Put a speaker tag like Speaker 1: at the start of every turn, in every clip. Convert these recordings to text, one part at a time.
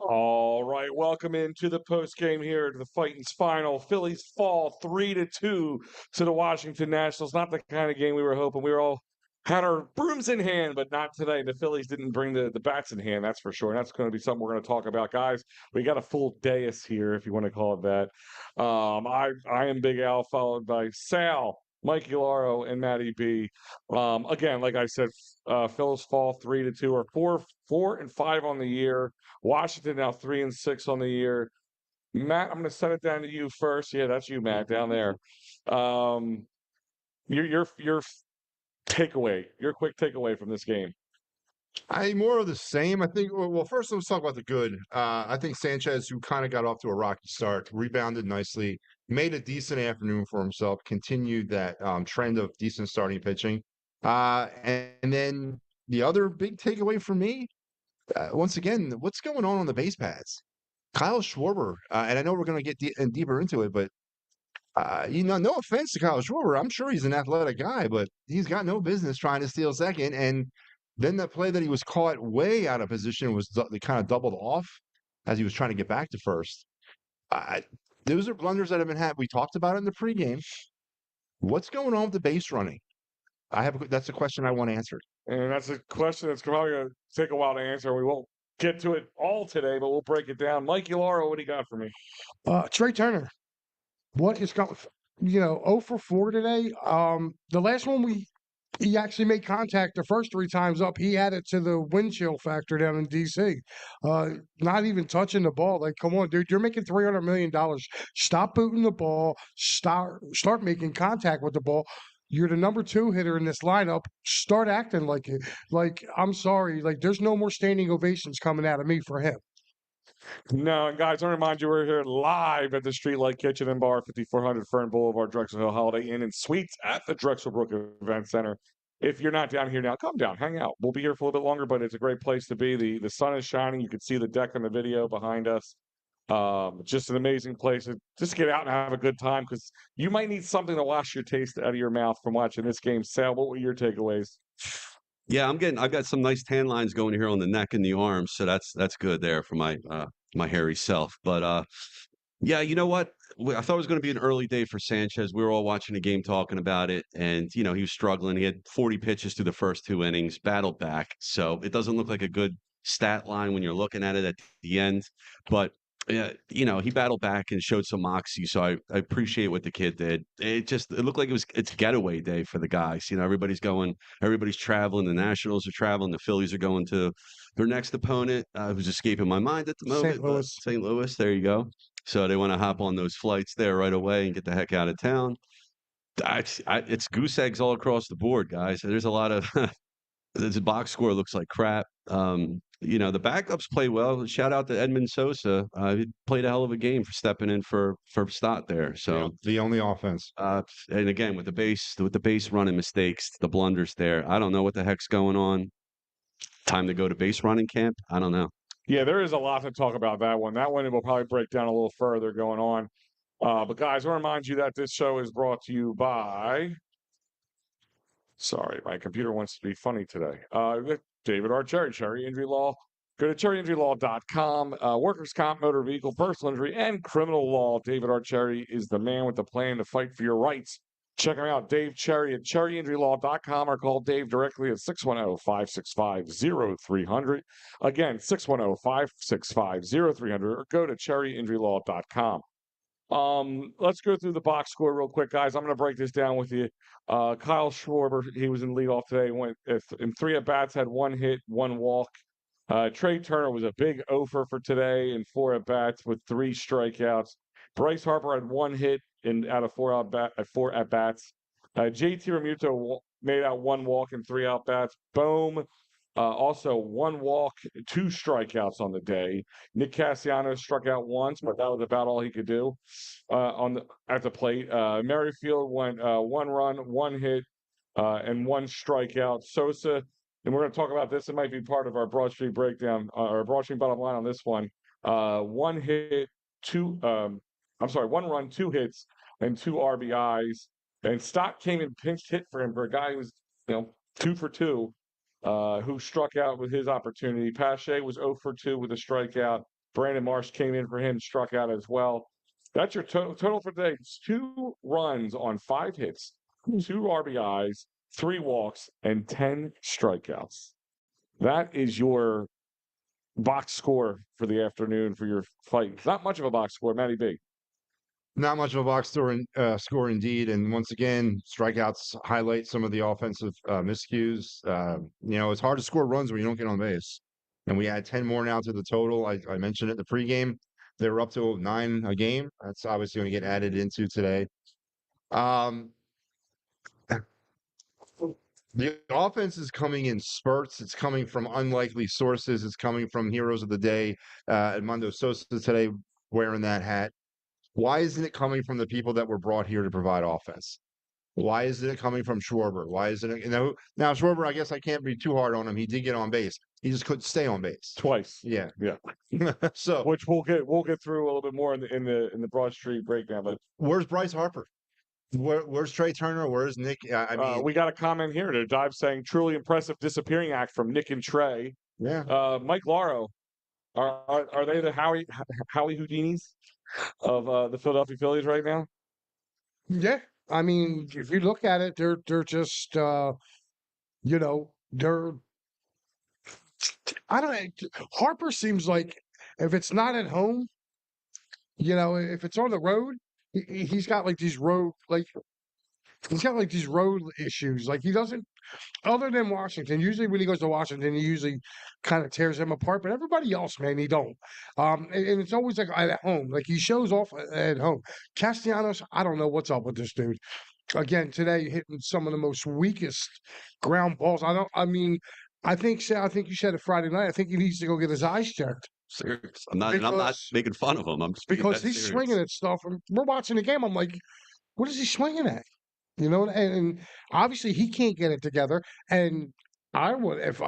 Speaker 1: All right, welcome into the post game here to the Fighting's final. Phillies fall 3-2 to the Washington Nationals. Not the kind of game we were hoping. We were all had our brooms in hand, but not today. The Phillies didn't bring the bats in hand, that's for sure. And that's going to be something we're going to talk about, guys. We got a full dais here, if you want to call it that. I am Big Al, followed by Sal, Mikey Laro, and Matty B. Again, like I said, Phillies fall 3-2 or 4-5 on the year. Washington now 3-6 on the year. Matt, I'm going to send it down to you first. Yeah, that's you, Matt, down there. Your takeaway, your quick takeaway from this game.
Speaker 2: More of the same. I think. Well, first let's talk about the good. I think Sanchez, who kind of got off to a rocky start, rebounded nicely, made a decent afternoon for himself, continued that trend of decent starting pitching. And then the other big takeaway for me, once again, what's going on the base paths? Kyle Schwarber, and I know we're going to get deeper into it, but no offense to Kyle Schwarber, I'm sure he's an athletic guy, but he's got no business trying to steal second. And then that play that he was caught way out of position was they kind of doubled off as he was trying to get back to first. Those are blunders that have been had. We talked about it in the pregame. What's going on with the base running? That's a question I want answered.
Speaker 1: And that's a question that's probably going to take a while to answer. We won't get to it all today, but we'll break it down. Mikey Laro, what do you got for me?
Speaker 3: Trey Turner. What is going, 0 for 4 today. The last one he actually made contact the first 3 times up. He added to the wind chill factor down in D.C. Not even touching the ball. Like, come on, dude, you're making $300 million. Stop booting the ball. Start making contact with the ball. You're the number 2 hitter in this lineup. Start acting like it. Like, I'm sorry. Like, there's no more standing ovations coming out of me for him.
Speaker 1: No, and guys, I remind you, we're here live at the Streetlight Kitchen Bar, 5400 Ferne Blvd, Drexel Hill Holiday Inn and Suites at the Drexel Brook Event Center. If you're not down here now, come down, hang out. We'll be here for a little bit longer, but it's a great place to be. The sun is shining. You can see the deck on the video behind us. Just an amazing place. Just get out and have a good time, because you might need something to wash your taste out of your mouth from watching this game. Sal, what were your takeaways?
Speaker 4: Yeah, I've got some nice tan lines going here on the neck and the arms, so that's good there for my my hairy self. But yeah, you know what? I thought it was going to be an early day for Sanchez. We were all watching the game talking about it, and he was struggling. He had 40 pitches through the first 2 innings, battled back. So it doesn't look like a good stat line when you're looking at it at the end. But he battled back and showed some moxie. So I appreciate what the kid did. It looked like it's getaway day for the guys. Everybody's traveling. The Nationals are traveling. The Phillies are going to their next opponent, who's escaping my mind at the moment.
Speaker 3: St. Louis.
Speaker 4: St. Louis, there you go. So they want to hop on those flights there right away and get the heck out of town. It's goose eggs all across the board, guys. There's a lot of the box score looks like crap. The backups play well. Shout out to Edmund Sosa. He played a hell of a game for stepping in for Stott there. So
Speaker 2: the only offense.
Speaker 4: And again, with the base running mistakes, the blunders there. I don't know what the heck's going on. Time to go to base running camp? I don't know.
Speaker 1: Yeah, there is a lot to talk about that one. That one will probably break down a little further going on. But guys, I want to remind you that this show is brought to you by... Sorry, my computer wants to be funny today. David R. Cherry Injury Law. Go to cherryinjurylaw.com. Workers' comp, motor vehicle, personal injury, and criminal law. David R. Cherry is the man with the plan to fight for your rights. Check him out, Dave Cherry at cherryinjurylaw.com, or call Dave directly at 610-565-0300. Again, 610-565-0300, or go to cherryinjurylaw.com. Let's go through the box score real quick, guys. I'm going to break this down with you. Kyle Schwarber, he was in leadoff today. Went in 3 at bats, had 1 hit, 1 walk. Trey Turner was a big offer for today in 4 at-bats with 3 strikeouts. Bryce Harper had 1 hit out of 4 at-bats. JT Realmuto made out 1 walk and 3 at-bats. Bohm, also 1 walk, 2 strikeouts on the day. Nick Castellanos struck out once, but that was about all he could do at the plate. Merrifield went 1 run, 1 hit, and 1 strikeout. Sosa, and we're going to talk about this. It might be part of our Broad Street breakdown, or Broad Street bottom line on this one. 1 hit, 1 run, 2 hits, and 2 RBIs. And Stott came in pinch hit for him for a guy who was, 2 for 2, who struck out with his opportunity. Pache was 0 for 2 with a strikeout. Brandon Marsh came in for him, struck out as well. That's your total for today. It's 2 runs on 5 hits, 2 RBIs, 3 walks, and 10 strikeouts. That is your box score for the afternoon for your fight. It's not much of a box score, Matty B.
Speaker 2: Not much of a box score indeed. And once again, strikeouts highlight some of the offensive miscues. It's hard to score runs when you don't get on base. And we add 10 more now to the total. I mentioned it in the pregame. They were up to 9 a game. That's obviously going to get added into today. The offense is coming in spurts. It's coming from unlikely sources. It's coming from heroes of the day. Edmundo Sosa today wearing that hat. Why isn't it coming from the people that were brought here to provide offense? Why isn't it coming from Schwarber? Why isn't it? Now Schwarber, I guess I can't be too hard on him. He did get on base. He just couldn't stay on base
Speaker 1: Twice.
Speaker 2: Yeah.
Speaker 1: So, which we'll get through a little bit more in the Broad Street breakdown. But
Speaker 2: where's Bryce Harper? Where's Trey Turner? Where's Nick? I mean,
Speaker 1: we got a comment here to Dive saying truly impressive disappearing act from Nick and Trey.
Speaker 2: Yeah.
Speaker 1: Mike Lauro, are they the Howie Houdinis of the Philadelphia Phillies right now?
Speaker 3: Yeah, I mean, if you look at it, they're just they're. I don't. Harper seems like if it's not at home, if it's on the road, he's got like these road issues. Like he doesn't. Other than Washington, usually when he goes to Washington, he usually kind of tears them apart. But everybody else, man, he don't. And it's always like at home. Like he shows off at home. Castellanos, I don't know what's up with this dude. Again, today hitting some of the most weakest ground balls. I think you said it Friday night. I think he needs to go get his eyes checked.
Speaker 4: Serious. I'm not making fun of him. I'm just
Speaker 3: because he's
Speaker 4: serious.
Speaker 3: swinging at stuff. And we're watching the game. I'm like, what is he swinging at? And obviously he can't get it together. And I would, if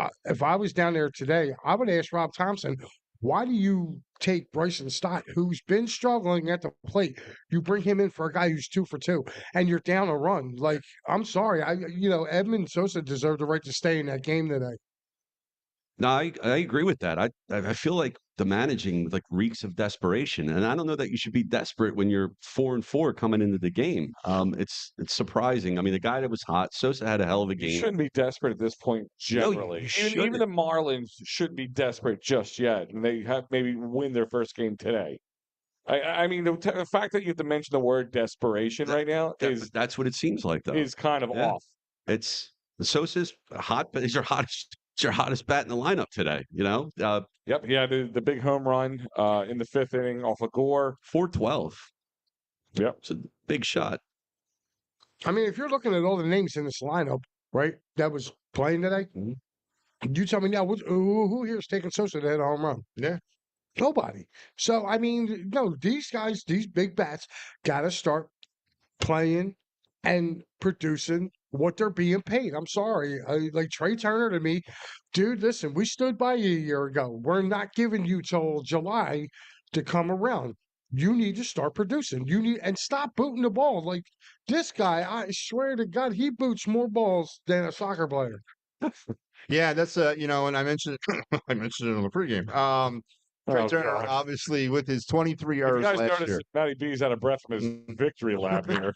Speaker 3: I was down there today, I would ask Rob Thompson, why do you take Bryson Stott, who's been struggling at the plate, you bring him in for a guy who's 2 for 2, and you're down a run? Like, I'm sorry, Edmund Sosa deserved the right to stay in that game today.
Speaker 4: No, I agree with that. I feel like the managing reeks of desperation, and I don't know that you should be desperate when you're 4-4 coming into the game. It's surprising. I mean, the guy that was hot, Sosa had a hell of a game.
Speaker 1: You shouldn't be desperate at this point generally.
Speaker 4: No,
Speaker 1: even the Marlins shouldn't be desperate just yet, and they have maybe win their first game today. I mean, the fact that you have to mention the word desperation right now
Speaker 4: that's what it seems like, though.
Speaker 1: Is kind of off.
Speaker 4: It's Sosa's hot, but he's your hottest bat in the lineup today.
Speaker 1: Yep, he had the big home run in the 5th inning off of Gore.
Speaker 4: 412.
Speaker 1: Yep,
Speaker 4: it's a big shot.
Speaker 3: I mean, if you're looking at all the names in this lineup, right, that was playing today, you tell me now, who here is taking Sosa to hit a home run?
Speaker 2: Yeah.
Speaker 3: Nobody. So, I mean, no, these guys, these big bats, got to start playing and producing what they're being paid. I'm sorry. Like Trey Turner to me, dude, listen, we stood by you a year ago. We're not giving you till July to come around. You need to start producing. And stop booting the ball. Like this guy, I swear to God, he boots more balls than a soccer player.
Speaker 2: Yeah, that's and I mentioned it on the pregame. Trey Turner, obviously, with his 23 errors last year. You guys noticed
Speaker 1: Matty B's out of breath from his victory lap here.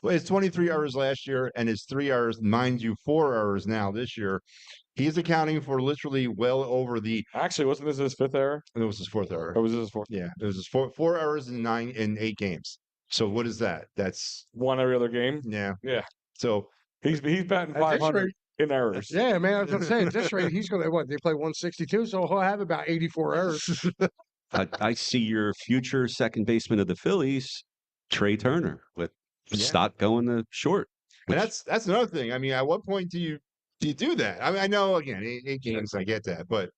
Speaker 2: Well, his 23 errors last year and his 3 errors, mind you, 4 errors now this year. He's accounting for literally well over the.
Speaker 1: Actually, wasn't this his 5th error?
Speaker 2: It was his 4th error.
Speaker 1: Oh, was this his 4th?
Speaker 2: Yeah, it was his 4 errors in 8 games. So what is that? That's
Speaker 1: 1 every other game.
Speaker 2: Yeah.
Speaker 1: Yeah.
Speaker 2: So
Speaker 1: he's batting 500. in errors.
Speaker 3: Yeah, man. I was going to say, at this rate, he's going to, what, they play 162, so he'll have about 84 errors.
Speaker 4: I see your future second baseman of the Phillies, Trey Turner, with Stott going to short.
Speaker 2: And that's another thing. I mean, at what point do you do that? I mean, I know again, 8 games, I get that, but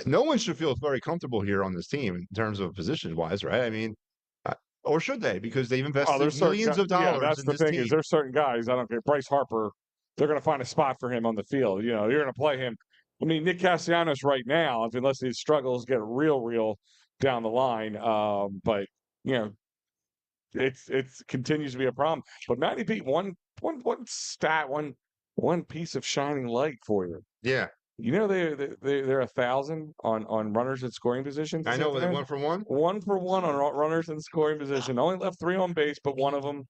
Speaker 2: no one should feel very comfortable here on this team in terms of position wise, right? I mean, or should they? Because they've invested millions of dollars.
Speaker 1: Yeah, that's
Speaker 2: in
Speaker 1: the
Speaker 2: this
Speaker 1: thing
Speaker 2: team.
Speaker 1: is there's certain guys. I don't care. Bryce Harper, they're going to find a spot for him on the field. You know, you're going to play him. I mean, Nick Castellanos right now, unless his struggles get real down the line. But you know, it continues to be a problem. But Matty Pete, one stat, one piece of shining light for you.
Speaker 2: Yeah,
Speaker 1: You know they're 1,000 on runners at scoring positions.
Speaker 2: I know. They 1-for-1.
Speaker 1: 1-for-1 on runners in scoring position. Only left 3 on base, but one of them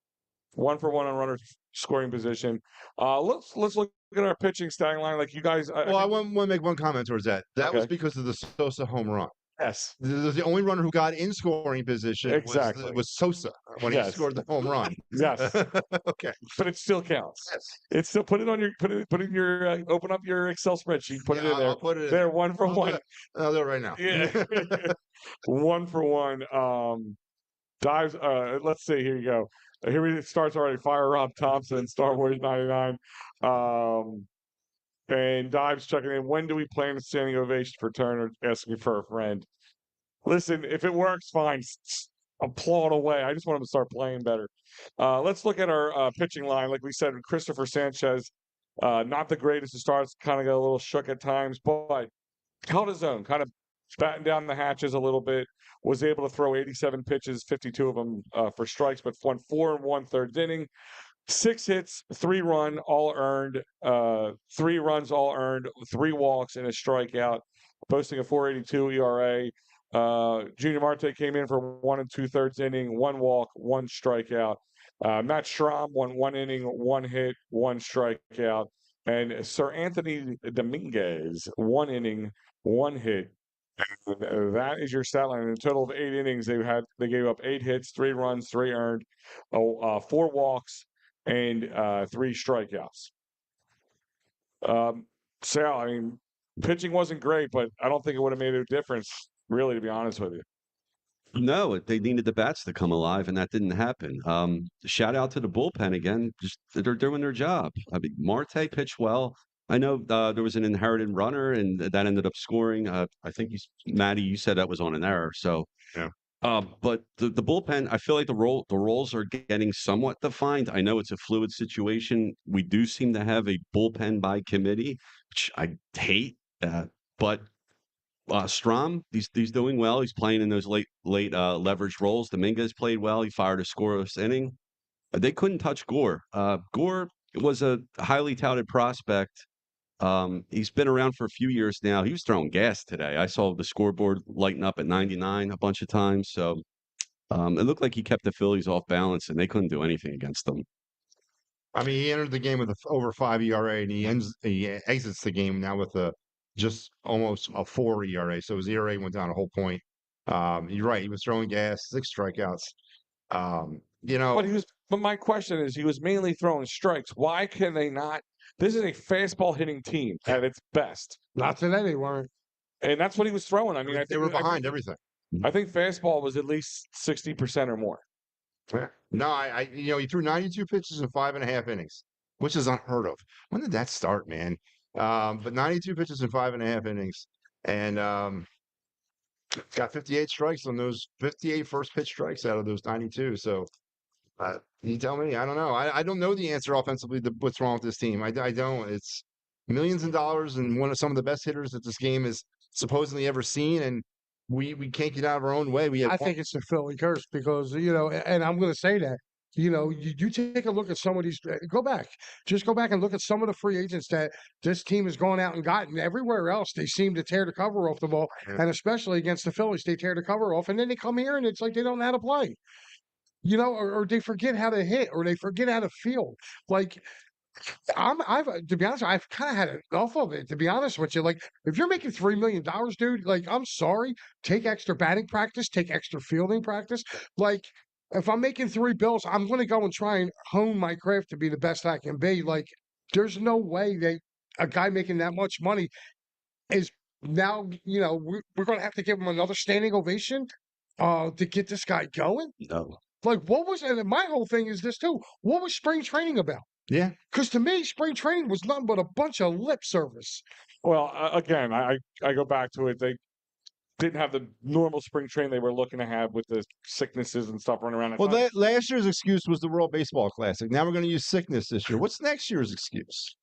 Speaker 1: 1-for-1 on runners scoring position. Let's look at our pitching starting line. Like you guys.
Speaker 2: I want to make one comment towards that. That was
Speaker 1: Okay.
Speaker 2: because of the Sosa home run.
Speaker 1: Yes.
Speaker 2: The only runner who got in scoring position
Speaker 1: Exactly.
Speaker 2: was Sosa when he
Speaker 1: Yes.
Speaker 2: scored the home run.
Speaker 1: Yes.
Speaker 2: Okay.
Speaker 1: But it still counts.
Speaker 2: Yes.
Speaker 1: It's still put in your open up your Excel spreadsheet. Put it in there.
Speaker 2: I'll put it in
Speaker 1: They're
Speaker 2: there.
Speaker 1: 1-for-1.
Speaker 2: I'll do it right now.
Speaker 1: Yeah. 1-for-1. Dives. Let's see. Here you go. Here it starts already. Fire Rob Thompson, Star Wars 99. And Dives checking in. When do we plan a standing ovation for Turner? Asking for a friend. Listen, if it works, fine. Applaud away. I just want him to start playing better. Let's look at our pitching line. Like we said, Christopher Sanchez, not the greatest to start. Kind of got a little shook at times, but held his own. Kind of batten down the hatches a little bit. Was able to throw 87 pitches, 52 of them for strikes, but won 4 1/3 inning. 6 hits, 3 runs, all earned. 3 runs, all earned. 3 walks and a strikeout, posting a 4.82 ERA. Junior Marte came in for 1 2/3 inning, 1 walk, 1 strikeout. Matt Schramm won 1 inning, 1 hit, 1 strikeout. And Sir Anthony Dominguez, 1 inning, 1 hit. And that is your stat line. In a total of 8 innings, they gave up 8 hits, 3 runs, 3 earned, 4 walks, and 3 strikeouts. Sal, I mean, pitching wasn't great, but I don't think it would have made a difference, really, to be honest with you.
Speaker 4: No, they needed the bats to come alive, and that didn't happen. Shout out to the bullpen again. Just they're doing their job. I mean, Marte pitched well. I know there was an inherited runner, and that ended up scoring. I think Matty, you said that was on an error. So,
Speaker 2: yeah.
Speaker 4: But the bullpen, I feel like the roles are getting somewhat defined. I know it's a fluid situation. We do seem to have a bullpen by committee, which I hate. But Strom, he's doing well. He's playing in those late leverage roles. Dominguez played well. He fired a scoreless inning. They couldn't touch Gore. Gore was a highly touted prospect. He's been around for a few years now. He was throwing gas today. I saw the scoreboard lighting up at 99 a bunch of times. So it looked like he kept the Phillies off balance, and they couldn't do anything against them.
Speaker 2: I mean, he entered the game with over 5 ERA, and he exits the game now with just almost a 4 ERA. So his ERA went down a whole point. You're right. He was throwing gas, 6 strikeouts.
Speaker 1: But my question is, he was mainly throwing strikes. Why can they not? This is a fastball hitting team at its best.
Speaker 3: Not today, they weren't.
Speaker 1: And that's what he was throwing. I mean,
Speaker 2: they were behind everything.
Speaker 1: I think fastball was at least 60% or more.
Speaker 2: Yeah. No, he threw 92 pitches in 5.5 innings, which is unheard of. When did that start, man? But 92 pitches in 5.5 innings, and got 58 strikes on those 58 first pitch strikes out of those 92. So, you tell me. I don't know. I don't know the answer offensively to what's wrong with this team. I don't. It's millions of dollars and some of the best hitters that this game has supposedly ever seen, and we can't get out of our own way.
Speaker 3: I think it's the Philly curse because, and I'm going to say that, you take a look at some of these, just go back and look at some of the free agents that this team has gone out and gotten. Everywhere else, they seem to tear the cover off the ball, and especially against the Phillies, they tear the cover off, and then they come here and it's like they don't know how to play. Or they forget how to hit, or they forget how to field. Like, to be honest, I've kind of had enough of it, to be honest with you. Like, if you're making $3 million, dude, like, I'm sorry, take extra batting practice, take extra fielding practice. Like, if I'm making $3 bills, I'm going to go and try and hone my craft to be the best I can be. Like, there's no way that a guy making that much money is now, we're going to have to give him another standing ovation to get this guy going.
Speaker 4: No.
Speaker 3: Like, what was, and my whole thing is this too. What was spring training about?
Speaker 2: Yeah.
Speaker 3: Because to me, spring training was nothing but a bunch of lip service.
Speaker 1: Well, again, I go back to it. They didn't have the normal spring training they were looking to have with the sicknesses and stuff running around.
Speaker 2: Well, last year's excuse was the World Baseball Classic. Now we're going to use sickness this year. What's next year's excuse?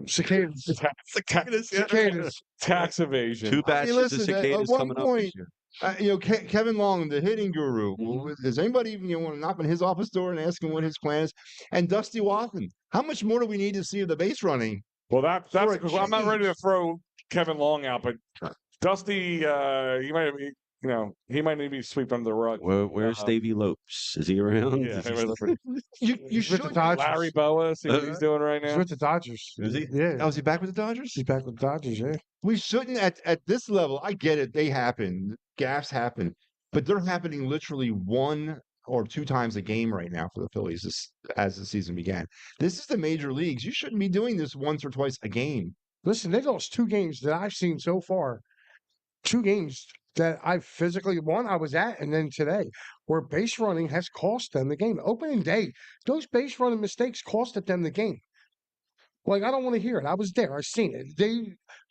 Speaker 3: Cicadas.
Speaker 1: Cicadas. Tax evasion.
Speaker 4: 2 batches of
Speaker 2: listen,
Speaker 4: cicadas
Speaker 2: at one
Speaker 4: coming up
Speaker 2: point,
Speaker 4: this year.
Speaker 2: Kevin Long, the hitting guru, does anybody even want to knock on his office door and ask him what his plan is? And Dusty Wathan, how much more do we need to see of the base running?
Speaker 1: Well, that's
Speaker 2: For a
Speaker 1: because I'm not ready to
Speaker 2: change.
Speaker 1: throw Kevin Long out, but Dusty, he might, he might need to be swept under the rug.
Speaker 4: Where's Davey Lopes? Is he around?
Speaker 1: Yeah,
Speaker 4: Is he
Speaker 1: it was-
Speaker 4: still-
Speaker 2: You
Speaker 3: He's with the
Speaker 2: should.
Speaker 3: Dodgers.
Speaker 1: Larry Boa, see what he's doing right
Speaker 3: He's
Speaker 1: now.
Speaker 3: with the Dodgers.
Speaker 4: Is he?
Speaker 3: Yeah.
Speaker 2: Oh, is he back with the Dodgers?
Speaker 3: He's back with the Dodgers, yeah.
Speaker 2: We shouldn't at this level. I get it; they happen, gaffes happen, but they're happening literally 1 or 2 times a game right now for the Phillies as the season began. This is the major leagues. You shouldn't be doing this once or twice a game.
Speaker 3: Listen, they lost 2 games that I've seen so far. 2 games that I physically, one I was at, and then today, where base running has cost them the game. Opening day, those base running mistakes costed them the game. Like, I don't want to hear it. I was there. I seen it.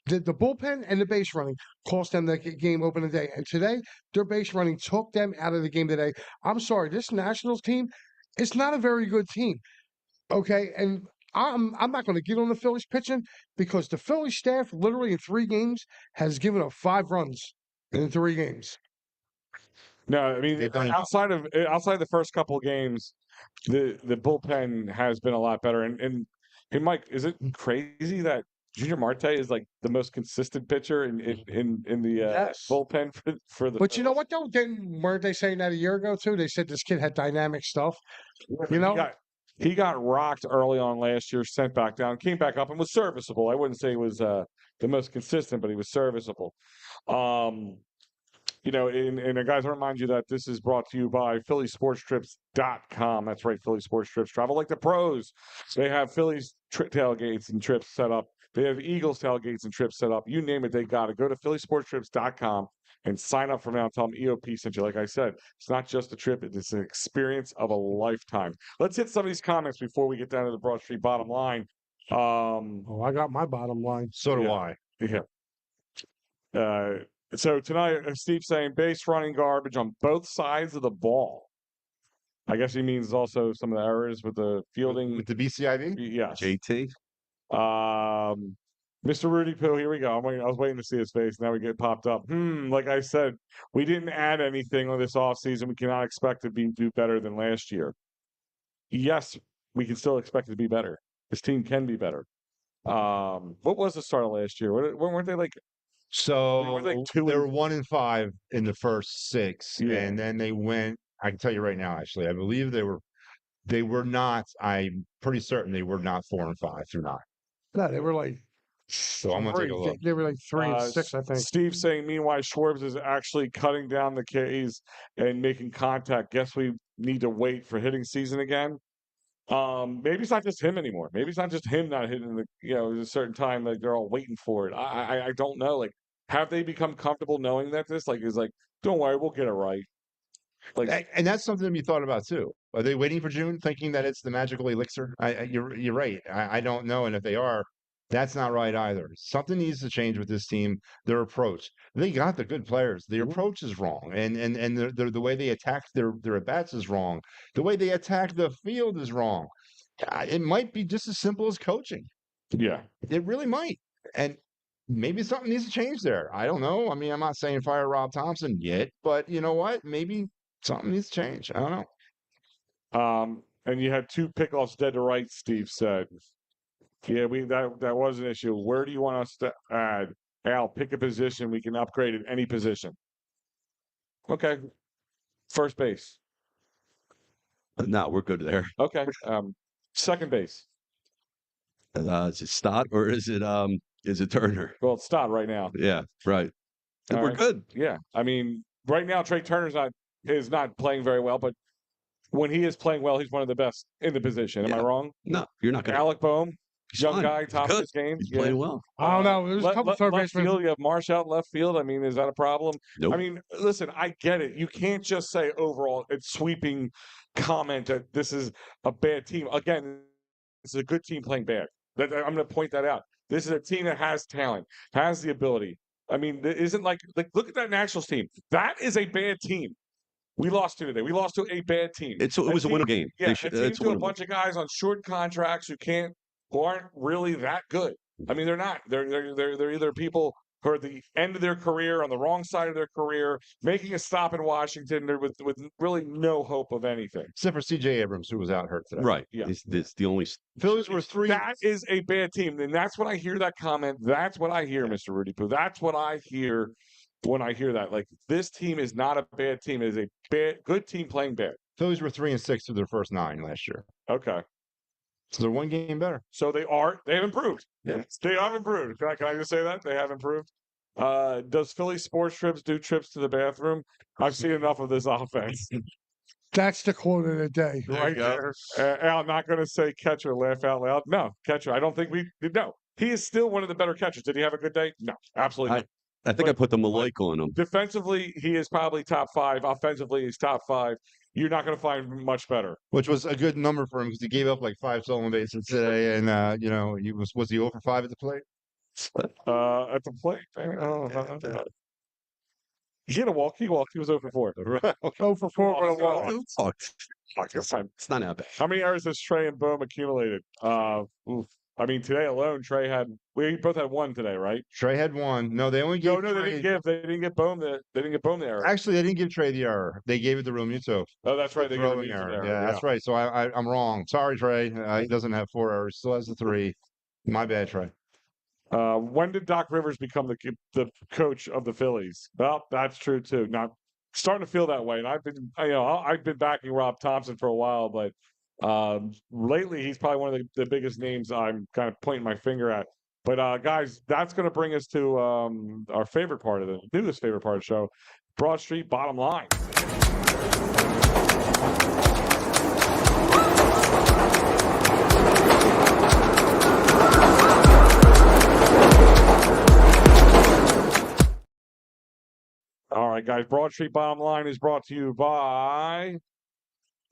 Speaker 3: The bullpen and the base running cost them the game opening day. And today, their base running took them out of the game today. I'm sorry, this Nationals team, it's not a very good team. Okay, and I'm not going to get on the Phillies pitching because the Phillies staff literally in 3 games has given up 5 runs in 3 games.
Speaker 1: No, I mean,
Speaker 2: They've done-
Speaker 1: outside the first couple of games, the bullpen has been a lot better. And hey, Mike, is it crazy that Junior Marte is like the most consistent pitcher in the
Speaker 3: Yes.
Speaker 1: bullpen for the?
Speaker 3: But you know what though? Weren't they saying that a year ago too? They said this kid had dynamic stuff. You know,
Speaker 1: he got rocked early on last year, sent back down, came back up, and was serviceable. I wouldn't say he was the most consistent, but he was serviceable. And guys, I remind you that this is brought to you by PhillySportsTrips.com. That's right, Philly Sports Trips. Travel like the pros. They have Phillies tailgates and trips set up. They have Eagles tailgates and trips set up. You name it, they got it. Go to PhillySportsTrips.com and sign up for now and tell them EOP sent you. Like I said, it's not just a trip. It's an experience of a lifetime. Let's hit some of these comments before we get down to the Broad Street bottom line.
Speaker 3: oh, I got my bottom line.
Speaker 2: So do
Speaker 1: Yeah.
Speaker 2: I.
Speaker 1: Yeah. So tonight, Steve's saying base running garbage on both sides of the ball. I guess he means also some of the errors with the fielding.
Speaker 2: With the BCIV?
Speaker 1: Yes.
Speaker 4: JT.
Speaker 1: Mr. Rudy Poo, here we go. I was waiting to see his face. Now we get popped up. Like I said, we didn't add anything on this offseason. We cannot expect to do better than last year. Yes, we can still expect it to be better. This team can be better. What was the start of last year? Weren't they like?
Speaker 2: So
Speaker 1: They were like
Speaker 2: they
Speaker 1: 2
Speaker 2: were 1-5 in the first 6,
Speaker 1: Yeah.
Speaker 2: and then they went. I can tell you right now, actually, I believe they were not. I'm pretty certain they were not 4-5 through 9.
Speaker 3: No, they were like.
Speaker 2: So I'm gonna take a look.
Speaker 3: They were like 3 and 6, I think.
Speaker 1: Steve saying, meanwhile, Schwartz is actually cutting down the Ks and making contact. Guess we need to wait for hitting season again. Maybe it's not just him anymore. Maybe it's not just him not hitting there's a certain time that they're all waiting for it. I don't know. Like, have they become comfortable knowing that this is like, don't worry, we'll get it right. Like,
Speaker 2: And that's something to be thought about too. Are they waiting for June, thinking that it's the magical elixir? You're right. I don't know, and if they are, that's not right either. Something needs to change with this team. Their approach. They got the good players. The approach is wrong, and the way they attack their at bats is wrong. The way they attack the field is wrong. It might be just as simple as coaching.
Speaker 1: yeah.
Speaker 2: It really might, and maybe something needs to change there. I don't know. I mean, I'm not saying fire Rob Thompson yet, but you know what? Maybe something needs to change. I don't know.
Speaker 1: And you had 2 pickoffs dead to rights, Steve said. Yeah, that was an issue. Where do you want us to add? Al, pick a position. We can upgrade at any position. Okay. First base.
Speaker 4: No, we're good there.
Speaker 1: Okay. Second base.
Speaker 4: Is it Stott or is it Turner?
Speaker 1: Well, it's Stott right now.
Speaker 4: Yeah, right. And
Speaker 1: All
Speaker 4: we're
Speaker 1: right.
Speaker 4: good.
Speaker 1: Yeah. I mean, right now Trey Turner's not playing very well, but when he is playing well, he's one of the best in the position. Am I
Speaker 4: Yeah.
Speaker 1: wrong?
Speaker 4: No, you're not gonna.
Speaker 1: Alec Boehm, young
Speaker 4: fine.
Speaker 1: guy,
Speaker 4: He's
Speaker 1: top of
Speaker 4: good.
Speaker 1: his game.
Speaker 4: He's
Speaker 1: Yeah.
Speaker 4: playing well.
Speaker 3: I don't know. There's a couple third
Speaker 1: Left
Speaker 3: basemen.
Speaker 1: field. You have Marsh out left field. I mean, is that a problem?
Speaker 4: Nope.
Speaker 1: I mean, listen, I get it. You can't just say overall it's sweeping comment that this is a bad team. Again, it's a good team playing bad. I'm going to point that out. This is a team that has talent, has the ability. I mean, it isn't like look at that Nationals team. That is a bad team. We lost to today. We lost to a bad team.
Speaker 4: It was a winnable game.
Speaker 1: Yeah,
Speaker 4: It's
Speaker 1: to a
Speaker 4: winnable.
Speaker 1: bunch of guys on short contracts who aren't really that good. I mean, they're not. They're either people who are at the end of their career, on the wrong side of their career, making a stop in Washington with really no hope of anything.
Speaker 2: Except for C.J. Abrams, who was out hurt today.
Speaker 4: Right.
Speaker 1: Yeah.
Speaker 4: It's the only.
Speaker 2: Phillies were 3.
Speaker 1: That is a bad team, and that's when I hear that comment. That's what I hear, Mr. Rudy Poo. That's what I hear when I hear that. Like, this team is not a bad team. It is a good team playing bad.
Speaker 2: Phillies were 3-6 through their first 9 last year.
Speaker 1: Okay.
Speaker 2: So they're 1 game better.
Speaker 1: So they have improved.
Speaker 2: Yeah.
Speaker 1: They have improved. Can I just say that? They have improved. Does Philly sports trips do trips to the bathroom? I've seen enough of this offense.
Speaker 3: That's the quote of the day.
Speaker 1: Right
Speaker 4: you go.
Speaker 1: there. And I'm not going to say catcher, laugh out loud. No, catcher. I don't think no. He is still one of the better catchers. Did he have a good day? No, absolutely not.
Speaker 4: I think I put the Malik on him.
Speaker 1: Defensively, he is probably top 5. Offensively, he's top 5. You're not going to find much better.
Speaker 2: Which was a good number for him because he gave up like 5 stolen bases today, and he was he 0 for 5 at the plate?
Speaker 1: At the plate, he hit a walk. He walked. He was 0 for 4.
Speaker 2: Right.
Speaker 3: 0 for 4 with a walk.
Speaker 4: It's not that bad.
Speaker 1: How many errors has Trey and Bohm accumulated? I mean, today alone, we both had 1 today, right?
Speaker 2: Trey had 1. No, they only gave.
Speaker 1: No, they didn't get Bohm the error.
Speaker 2: Actually, they didn't give Trey the error. They gave it to Realmuto.
Speaker 1: Oh, that's right. They gave
Speaker 2: Throwing
Speaker 1: him the
Speaker 2: error.
Speaker 1: error.
Speaker 2: Yeah, that's right. So I'm wrong. Sorry, Trey. He doesn't have 4 errors. Still has the 3. My bad, Trey.
Speaker 1: When did Doc Rivers become the coach of the Phillies? Well, that's true too. Now, starting to feel that way, and I've been backing Rob Thompson for a while, but lately he's probably one of the biggest names I'm kind of pointing my finger at. But guys, that's going to bring us to our favorite part of the newest favorite part of the show, Broad Street Bottom Line. All right, guys. Broad Street Bottom Line is brought to you by,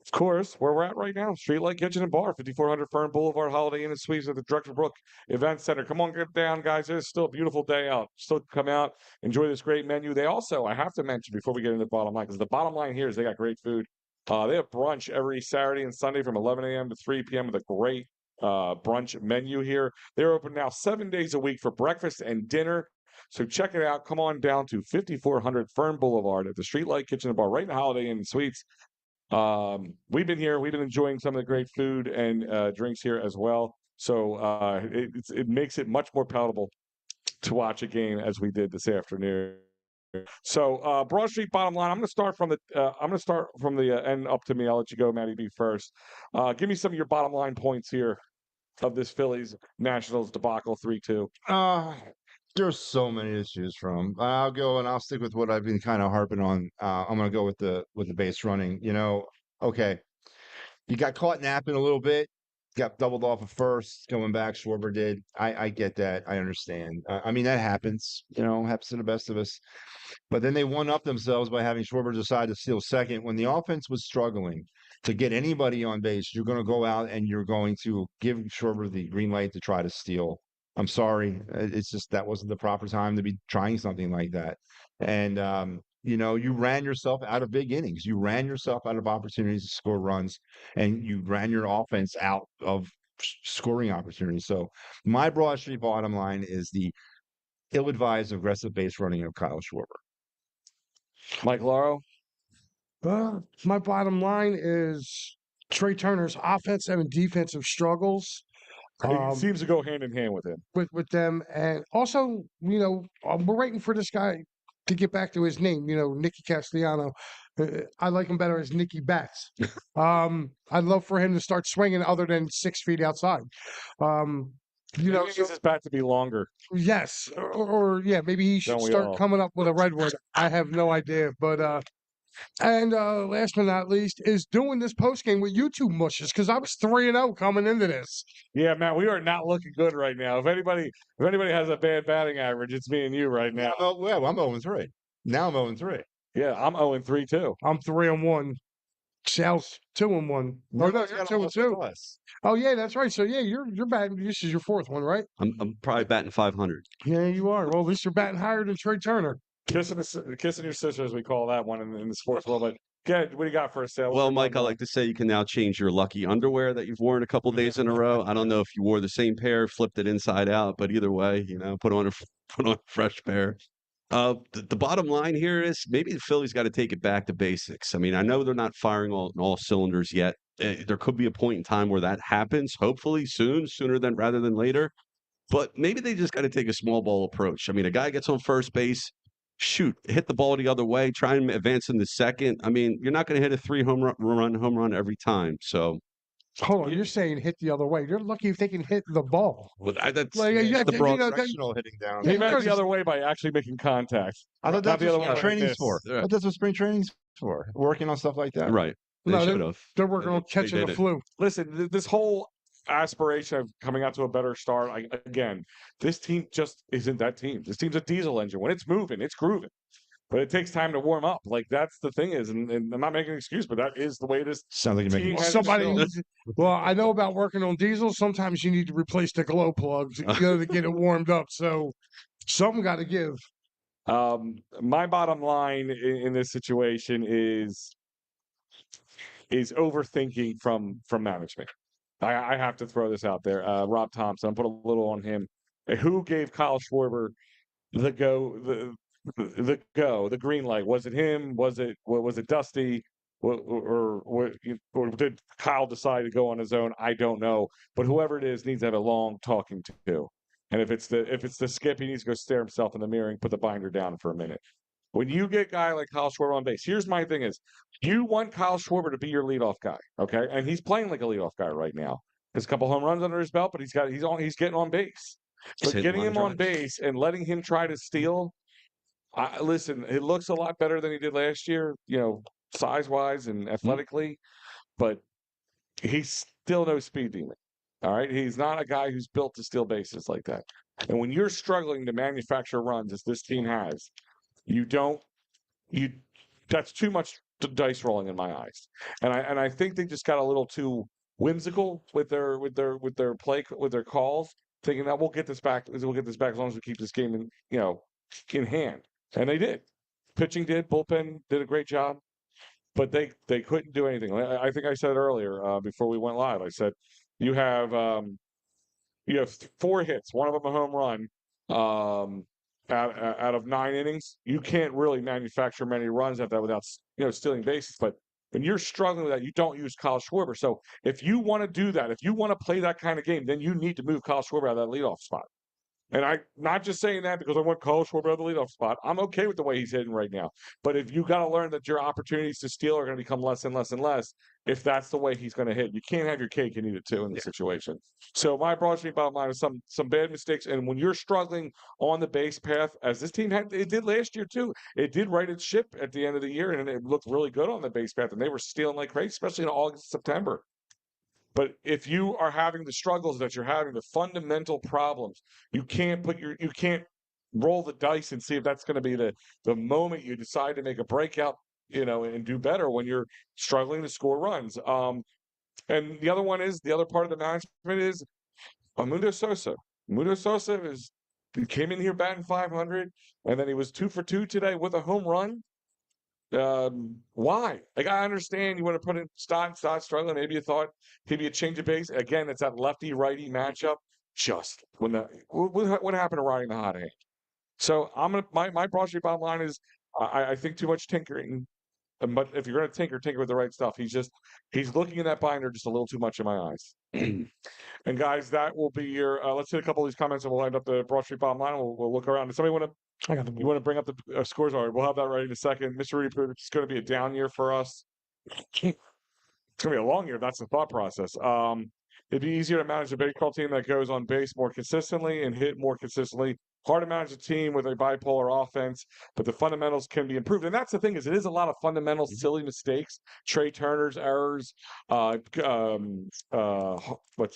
Speaker 1: of course, where we're at right now, Streetlight Kitchen and Bar, 5400 Ferne Boulevard, Holiday Inn and Suites at the Drexel Hill Event Center. Come on, get down, guys. It's still a beautiful day out. Still come out, enjoy this great menu. They also, I have to mention before we get into the bottom line, because the bottom line here is they got great food. They have brunch every Saturday and Sunday from 11 a.m. to 3 p.m. with a great brunch menu here. They're open now 7 days a week for breakfast and dinner. So check it out. Come on down to 5400 Ferne Boulevard at the Streetlight Kitchen and Bar, right in the Holiday Inn and Suites. We've been here. We've been enjoying some of the great food and drinks here as well. So it makes it much more palatable to watch a game as we did this afternoon. So Broad Street Bottom Line. I'm going to start from the end up to me. I'll let you go, Matty B, first. Give me some of your bottom line points here of this Phillies Nationals debacle 3-2.
Speaker 2: There's so many to choose from. I'll go and I'll stick with what I've been kind of harping on. I'm going to go with the base running. Okay, you got caught napping a little bit, got doubled off at first, going back. Schwarber did. I get that. I understand. I mean, that happens. Happens to the best of us. But then they one up themselves by having Schwarber decide to steal second when the offense was struggling to get anybody on base. You're going to go out and you're going to give Schwarber the green light to try to steal. I'm sorry. It's just that wasn't the proper time to be trying something like that. And, you ran yourself out of big innings. You ran yourself out of opportunities to score runs, and you ran your offense out of scoring opportunities. So my Broad Street bottom line is the ill-advised aggressive base running of Kyle Schwarber.
Speaker 1: Mike Lauro?
Speaker 3: My bottom line is Trey Turner's offensive and defensive struggles.
Speaker 1: It seems to go hand in hand with him.
Speaker 3: With them. And also, we're waiting for this guy to get back to his name, Nicky Castellano. I like him better as Nicky Bats. I'd love for him to start swinging other than 6 feet outside.
Speaker 1: He needs his bat to be longer.
Speaker 3: Yes. Or maybe he should start coming up with a redwood. I have no idea. But And last but not least is doing this post game with you two mushes because I was 3-0 coming into this.
Speaker 1: Yeah, man, we are not looking good right now. If anybody has a bad batting average, it's me and you right now.
Speaker 2: Well, I'm 0-3. Now I'm 0-3.
Speaker 1: Yeah, I'm 0-3 too.
Speaker 3: I'm 3-1. Sal's 2-1. Oh no, you're 2-2. Oh yeah, that's right. So yeah, you're batting. This is your fourth one, right?
Speaker 4: I'm probably batting 500.
Speaker 3: Yeah, you are. Well, at least you're batting higher than Trey Turner.
Speaker 1: Kissing your sister, as we call that one in the sports world. But what do you got for a sale?
Speaker 4: Well, Mike, I like to say you can now change your lucky underwear that you've worn a couple days in a row. I don't know if you wore the same pair, flipped it inside out, but either way, put on a fresh pair. The bottom line here is maybe the Phillies got to take it back to basics. I mean, I know they're not firing all cylinders yet. There could be a point in time where that happens, hopefully sooner than rather than later. But maybe they just got to take a small ball approach. I mean, a guy gets on first base, hit the ball the other way, try and advance in the second. I mean, you're not going to hit a 3 home run every time. So
Speaker 3: hold on, you're saying hit the other way. You're lucky if they can hit the ball.
Speaker 4: well, that's
Speaker 3: Like,
Speaker 4: the broad.
Speaker 2: Directional hitting down.
Speaker 1: He meant the other way by actually making contact.
Speaker 2: I thought
Speaker 1: Not
Speaker 2: that's
Speaker 1: the
Speaker 2: what
Speaker 1: other way.
Speaker 2: spring training's for.
Speaker 4: Yeah.
Speaker 2: That's what spring training's for. Working on stuff like that.
Speaker 4: Right. They
Speaker 3: No,
Speaker 4: should have.
Speaker 3: They're working on catching the
Speaker 4: didn't.
Speaker 3: flu.
Speaker 1: Listen, this whole aspiration of coming out to a better start. Again, this team just isn't that team. This team's a diesel engine. When it's moving, it's grooving. But it takes time to warm up. Like that's the thing is, and I'm not making an excuse, but that is the way this
Speaker 2: Sounds like you're
Speaker 1: team
Speaker 2: making
Speaker 1: has
Speaker 3: Somebody
Speaker 1: shown.
Speaker 3: needs, well, I know about working on diesel. Sometimes you need to replace the glow plugs, to get it warmed up. So something got to give.
Speaker 1: My bottom line in this situation is overthinking from management. I have to throw this out there. Rob Thompson, I'll put a little on him. Who gave Kyle Schwarber the green light? Was it him? Was it Dusty? Or did Kyle decide to go on his own? I don't know. But whoever it is needs to have a long talking to. And if it's the skip, he needs to go stare himself in the mirror and put the binder down for a minute. When you get a guy like Kyle Schwarber on base, here's my thing is you want Kyle Schwarber to be your leadoff guy, okay? And he's playing like a leadoff guy right now. There's a couple home runs under his belt, but he's getting on base. But getting him on base and letting him try to steal, listen, it looks a lot better than he did last year, size-wise and athletically, but he's still no speed demon. All right? He's not a guy who's built to steal bases like that. And when you're struggling to manufacture runs as this team has, that's too much dice rolling in my eyes. And I think they just got a little too whimsical with their play, with their calls, thinking that we'll get this back as long as we keep this game in hand. And they did. Pitching did, bullpen did a great job, but they couldn't do anything. I think I said earlier before we went live. I said you have 4 hits, one of them a home run. Out of 9 innings, you can't really manufacture many runs at that without stealing bases. But when you're struggling with that, you don't use Kyle Schwarber. So if you want to do that, if you want to play that kind of game, then you need to move Kyle Schwarber out of that leadoff spot. And I'm not just saying that because I want Kyle Schwarber out of the leadoff spot. I'm okay with the way he's hitting right now. But if you got to learn that your opportunities to steal are going to become less and less and less, if that's the way he's going to hit, you can't have your cake and eat it too in this situation. So my broad street bottom line is some bad mistakes. And when you're struggling on the base path, as this team it did last year too, it did right its ship at the end of the year, and it looked really good on the base path. And they were stealing like crazy, especially in August, September. But if you are having the struggles that you're having, the fundamental problems, you can't roll the dice and see if that's going to be the moment you decide to make a breakout, and do better when you're struggling to score runs. And the other part of the management is Mundo Sosa. Mundo Sosa he came in here batting 500, and then he was 2 for 2 today with a home run. Why? Like, I understand you want to put in Stott struggling. Maybe you thought maybe a change of pace. Again, it's that lefty righty matchup. Just what happened to riding the hot hand? So my broad street bottom line is I think too much tinkering. But if you're going to tinker with the right stuff. He's looking in that binder just a little too much in my eyes. And guys, that will be your. Let's hit a couple of these comments and we'll end up the broad street bottom line. We'll look around. Does somebody want to? You want to bring up the scores? All right, we'll have that right in a second. Mr. Rudy, it's going to be a down year for us. It's going to be a long year. That's the thought process. It'd be easier to manage a baseball team that goes on base more consistently and hit more consistently hard to manage a team with a bipolar offense, but the fundamentals can be improved. And that's the thing, is it is a lot of fundamental silly mistakes. Trey Turner's errors, what's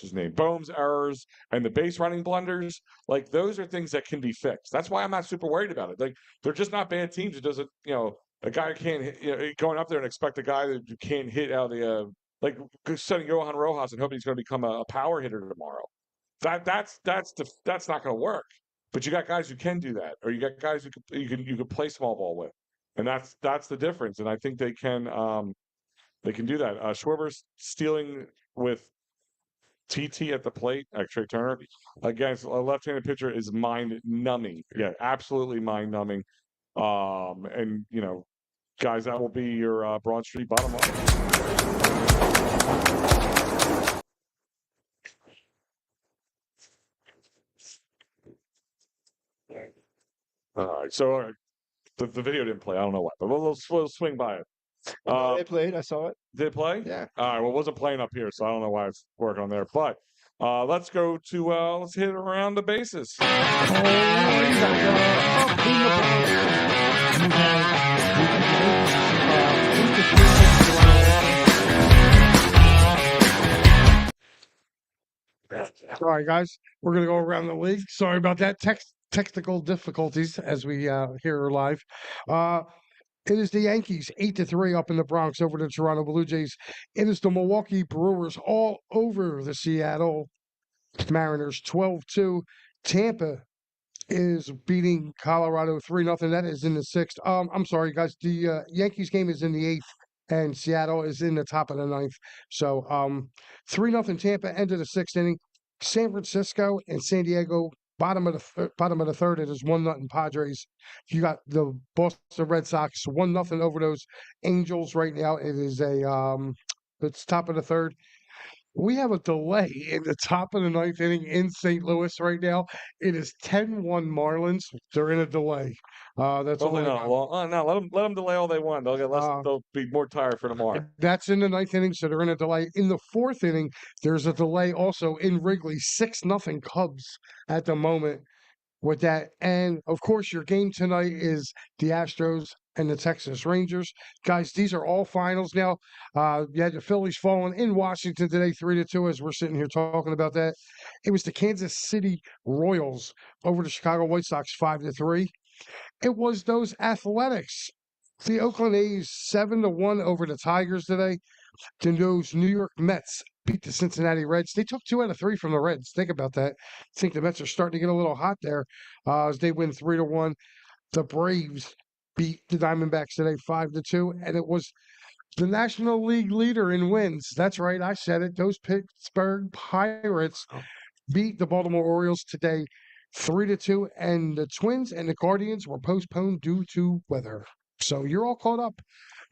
Speaker 1: his name? Bohm's errors, and the base running blunders. Like, those are things that can be fixed. That's why I'm not super worried about it. Like, they're just not bad teams. It doesn't, a guy who can't hit, going up there and expect a guy that can't hit out of the like setting Johan Rojas and hoping he's going to become a power hitter tomorrow. That's not going to work. But you got guys who can do that, or you got guys who you can play small ball with, and that's the difference. And I think they can do that. Schwarber's stealing with TT at the plate, Trey Turner against a left-handed pitcher is mind-numbing. Yeah, absolutely mind-numbing. And guys, that will be your Broad Street bottom line. All right, so the video didn't play. I don't know why, but we'll swing by it.
Speaker 2: They played. I saw it.
Speaker 1: Did it play?
Speaker 2: Yeah.
Speaker 1: All right. Well, it wasn't playing up here, so I don't know why it's working on there. But let's go to let's hit around the bases.
Speaker 3: All right, guys, we're going to go around the league. Sorry about that. Technical difficulties as we hear live. It is the Yankees 8-3 up in the Bronx over the Toronto Blue Jays. It is the Milwaukee Brewers all over the Seattle Mariners 12-2. Tampa is beating Colorado 3-0. That is in the sixth. I'm sorry, guys. The Yankees game is in the eighth, and Seattle is in the top of the ninth. So 3-0 Tampa, end of the sixth inning. San Francisco and San Diego, bottom of the third. It is 1-0 Padres. You got the Boston Red Sox 1-0 over those Angels right now. It is it's top of the third. We have a delay in the top of the ninth inning in St. Louis right now. It is 10-1 Marlins. They're in a delay. That's
Speaker 1: Hopefully not long. No, let them delay all they want. They'll get less. They'll be more tired for tomorrow.
Speaker 3: That's in the ninth inning, so they're in a delay. In the fourth inning, there's a delay also in Wrigley. 6-0 Cubs at the moment with that. And of course, your game tonight is the Astros and the Texas Rangers. Guys, these are all finals now. You had the Phillies falling in Washington today, 3-2, as we're sitting here talking about that. It was the Kansas City Royals over the Chicago White Sox, 5-3. It was those Athletics, the Oakland A's, 7-1 over the Tigers today. Then those New York Mets beat the Cincinnati Reds. They took 2 out of 3 from the Reds. Think about that. I think the Mets are starting to get a little hot there as they win 3-1. The Braves beat the Diamondbacks today 5-2, and it was the National League leader in wins. That's right, I said it. Those Pittsburgh Pirates beat the Baltimore Orioles today 3-2, and the Twins and the Guardians were postponed due to weather. So you're all caught up.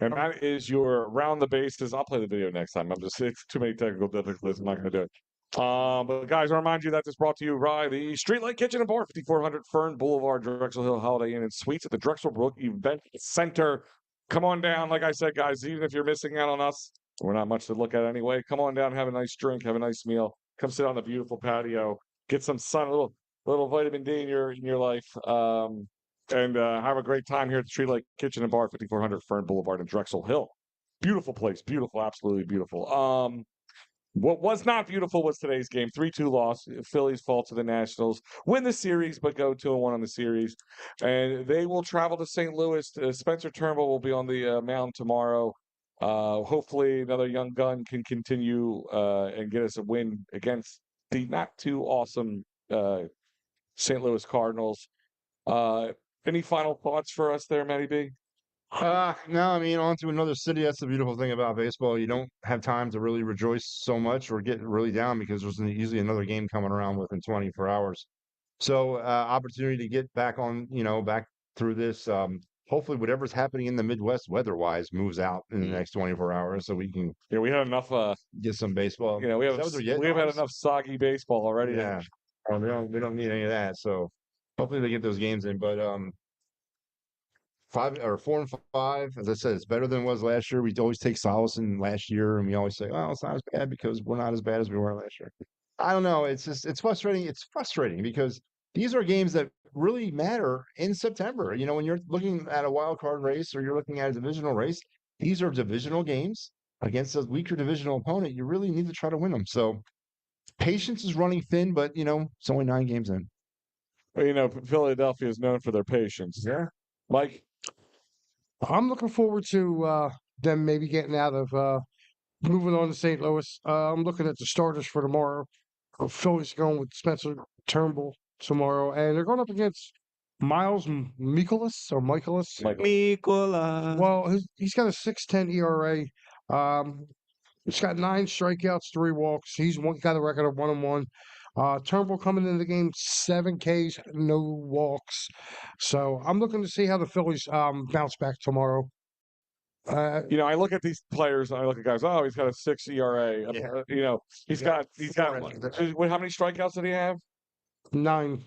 Speaker 1: And that is your round the bases. I'll play the video next time. It's too many technical difficulties. I'm not going to do it. But guys, I remind you that this is brought to you by the Streetlight Kitchen Bar, 5400 Ferne Blvd, Drexel Hill Holiday Inn and Suites at the Drexel Brook Event Center. Come on down. Like I said, guys, even if you're missing out on us, we're not much to look at anyway. Come on down, have a nice drink, have a nice meal. Come sit on the beautiful patio, get some sun, a little vitamin D in your life, and have a great time here at the Streetlight Kitchen and Bar, 5400 Ferne Blvd in Drexel Hill. Beautiful place, beautiful, absolutely beautiful. What was not beautiful was today's game. 3-2 loss. Phillies fall to the Nationals. Win the series, but go 2-1 on the series. And they will travel to St. Louis. Spencer Turnbull will be on the mound tomorrow. Hopefully another young gun can continue and get us a win against the not too awesome St. Louis Cardinals. Any final thoughts for us there, Matty B?
Speaker 2: No, I mean, on to another city. That's the beautiful thing about baseball. You don't have time to really rejoice so much or get really down because there's usually another game coming around within 24 hours. So, opportunity to get back on, back through this. Hopefully, whatever's happening in the Midwest weather-wise moves out in the next 24 hours so we can
Speaker 1: we had enough
Speaker 2: get some baseball.
Speaker 1: we have had enough soggy baseball already.
Speaker 2: Yeah. We don't need any of that. So, hopefully they get those games in. But 4-5, as I said, it's better than it was last year. We always take solace in last year, and we always say, "Oh, it's not as bad because we're not as bad as we were last year." I don't know. It's frustrating. It's frustrating because these are games that really matter in September. You know, when you're looking at a wild card race or you're looking at a divisional race, these are divisional games against a weaker divisional opponent. You really need to try to win them. So patience is running thin, but you know, it's only 9 games in.
Speaker 1: Well, you know, Philadelphia is known for their patience.
Speaker 2: Yeah.
Speaker 1: Mike,
Speaker 3: I'm looking forward to them maybe getting out of moving on to St. Louis. I'm looking at the starters for tomorrow. Phillies going with Spencer Turnbull tomorrow, and they're going up against Miles Mikolas or Michaelis.
Speaker 4: Mikola.
Speaker 3: Well, he's got a 6.10 ERA. He's got 9 strikeouts, 3 walks. He's got a record of 1-1. Turnbull coming into the game, 7 Ks, no walks. So I'm looking to see how the Phillies bounce back tomorrow.
Speaker 1: you know, I look at these players and I look at guys. Oh, he's got a 6 ERA.
Speaker 2: Yeah.
Speaker 1: You know, he's got.
Speaker 2: four
Speaker 1: How many strikeouts did he have?
Speaker 3: 9.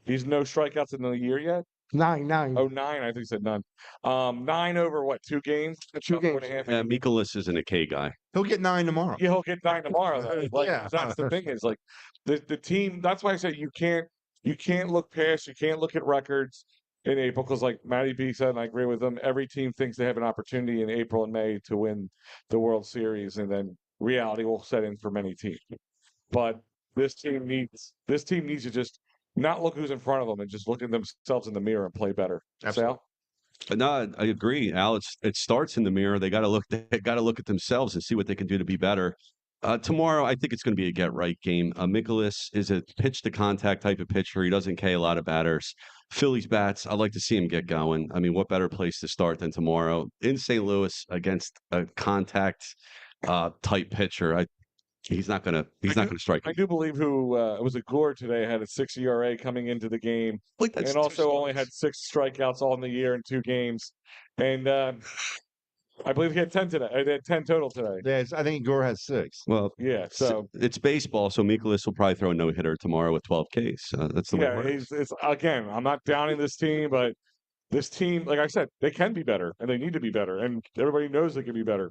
Speaker 1: He's no strikeouts in the year yet.
Speaker 3: 9.
Speaker 1: Oh, 9. I think he said none. 9 over what? 2 games?
Speaker 3: 2 games.
Speaker 1: 2.5
Speaker 4: Yeah, Mikolas isn't a K guy.
Speaker 2: He'll get 9 tomorrow.
Speaker 1: Yeah, he'll get 9 tomorrow. Though. Like,
Speaker 2: Yeah.
Speaker 1: that's the thing is like the team. That's why I say you can't look past. You can't look at records in April because, like Matty B said, and I agree with him. Every team thinks they have an opportunity in April and May to win the World Series, and then reality will set in for many teams. But this team needs to just not look who's in front of them and just look at themselves in the mirror and play better.
Speaker 2: Absolutely.
Speaker 1: Sal?
Speaker 4: No, I agree, Al. It starts in the mirror. They got to look. They got to look at themselves and see what they can do to be better. Tomorrow, I think it's going to be a get right game. Mikolas is a pitch to contact type of pitcher. He doesn't K a lot of batters. Phillies bats, I'd like to see him get going. I mean, what better place to start than tomorrow in St. Louis against a contact type pitcher? He's not gonna strike.
Speaker 1: I do believe it was a Gore today had a 6 ERA coming into the game,
Speaker 4: Like that's
Speaker 1: and also only had 6 strikeouts all in the year in 2 games. And I believe he had 10 today. He had 10 total today.
Speaker 2: Yeah, I think Gore has 6.
Speaker 4: well.
Speaker 1: Yeah, so
Speaker 4: It's baseball, so Mikolas will probably throw a no hitter tomorrow with 12 Ks. That's the way it works.
Speaker 1: it's again. I'm not downing this team, but this team, like I said, they can be better and they need to be better, and everybody knows they can be better.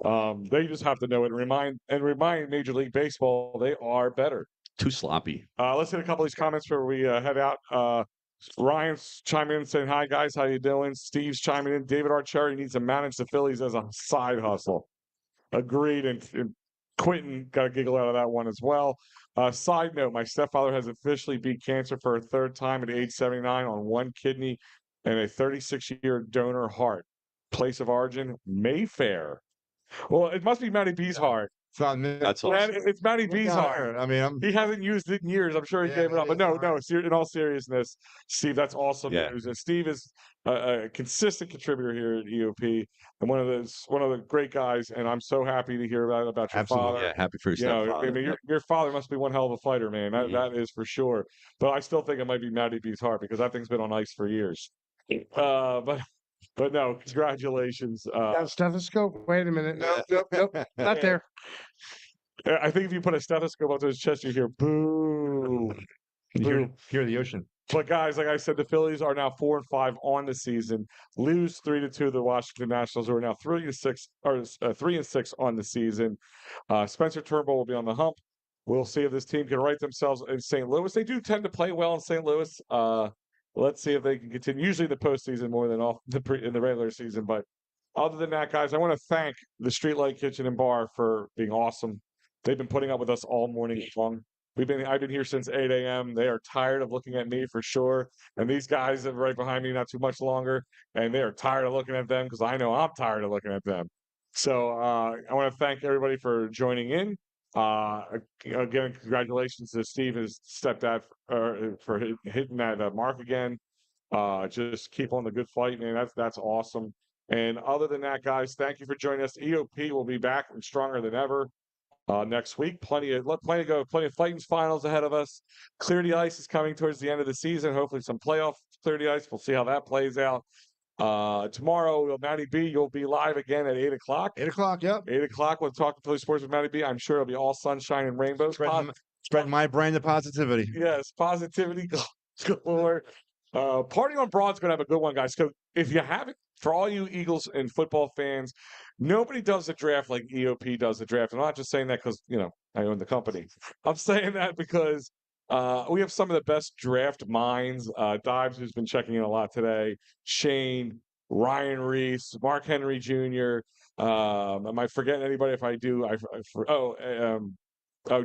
Speaker 1: They just have to know it and remind Major League Baseball they are better.
Speaker 4: Too sloppy.
Speaker 1: Let's hit a couple of these comments before we head out. Ryan's chiming in saying, "Hi guys, how you doing?" Steve's chiming in. David Archeri needs to manage the Phillies as a side hustle. Agreed. And Quentin got a giggle out of that one as well. Side note: my stepfather has officially beat cancer for a 3rd time at age 79 on 1 kidney and a 36-year donor heart. Place of origin: Mayfair. Well, it must be Matty B's heart.
Speaker 2: It's not me.
Speaker 4: That's all.
Speaker 1: It's Matty B's heart.
Speaker 2: I mean,
Speaker 1: He hasn't used it in years. I'm sure he gave it up. But no, in all seriousness, Steve, that's awesome news. And Steve is a consistent contributor here at EOP and one of the great guys. And I'm so happy to hear that about your father.
Speaker 4: Yeah, happy for your stepfather.
Speaker 1: I mean, your father must be one hell of a fighter, man. That is for sure. But I still think it might be Matty B's heart because that thing's been on ice for years. But no, congratulations.
Speaker 3: Stethoscope? Wait a minute. Nope. Not there.
Speaker 1: I think if you put a stethoscope up to his chest, you hear boo.
Speaker 2: you hear the ocean.
Speaker 1: But guys, like I said, the Phillies are now 4-5 on the season. Lose 3-2 to the Washington Nationals, who are now 3-6 on the season. Spencer Turnbull will be on the hump. We'll see if this team can right themselves in St. Louis. They do tend to play well in St. Louis. Let's see if they can continue. Usually the postseason more than in the regular season. But other than that, guys, I want to thank the Streetlight Kitchen and Bar for being awesome. They've been putting up with us all morning long. I've been here since 8 a.m. They are tired of looking at me for sure. And these guys are right behind me not too much longer. And they are tired of looking at them because I know I'm tired of looking at them. So I want to thank everybody for joining in. Again, congratulations to Steve, his stepdad, for hitting that mark again. Just keep on the good fight, man. That's awesome. And other than that, guys, thank you for joining us. EOP will be back and stronger than ever next week. Plenty of fighting finals ahead of us. Clear the Ice is coming towards the end of the season. Hopefully, some playoff Clear the Ice. We'll see how that plays out. Tomorrow, Matty B, you'll be live again at 8 o'clock.
Speaker 2: 8 o'clock, yep.
Speaker 1: 8 o'clock, we'll talk to Philly Sports with Matty B. I'm sure it'll be all sunshine and rainbows.
Speaker 2: Spreading my brand of positivity.
Speaker 1: Yes, positivity galore. Party on Broad's going to have a good one, guys. So if you haven't, for all you Eagles and football fans, nobody does the draft like EOP does the draft. I'm not just saying that because, I own the company. I'm saying that because We have some of the best draft minds. Dives, who's been checking in a lot today. Shane, Ryan Reese, Mark Henry Jr. Am I forgetting anybody? If I do,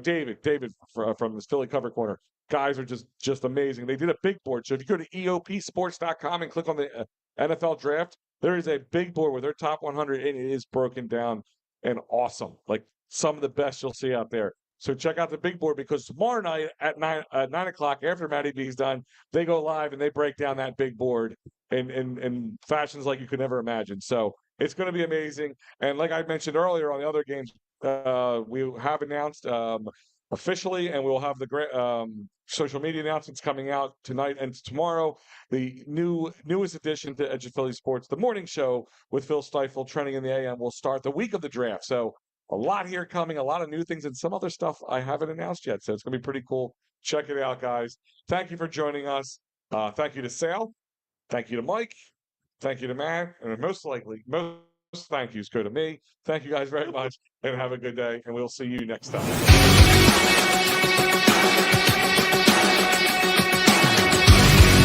Speaker 1: David from this Philly Cover Corner. Guys are just amazing. They did a big board. So if you go to eopsports.com and click on the NFL draft, there is a big board with their top 100, and it is broken down and awesome. Like some of the best you'll see out there. So check out the big board, because tomorrow night at 9 o'clock, after Matty B's done, they go live and they break down that big board in fashions like you could never imagine. So it's going to be amazing. And like I mentioned earlier on the other games, we have announced officially, and we'll have the social media announcements coming out tonight and tomorrow. The newest addition to Edge of Philly Sports, the morning show with Phil Stiefel, trending in the AM, will start the week of the draft. So a lot here coming, a lot of new things, and some other stuff I haven't announced yet. So it's going to be pretty cool. Check it out, guys. Thank you for joining us. Thank you to Sal. Thank you to Mike. Thank you to Matt. And most thank yous go to me. Thank you guys very much, and have a good day. And we'll see you next time.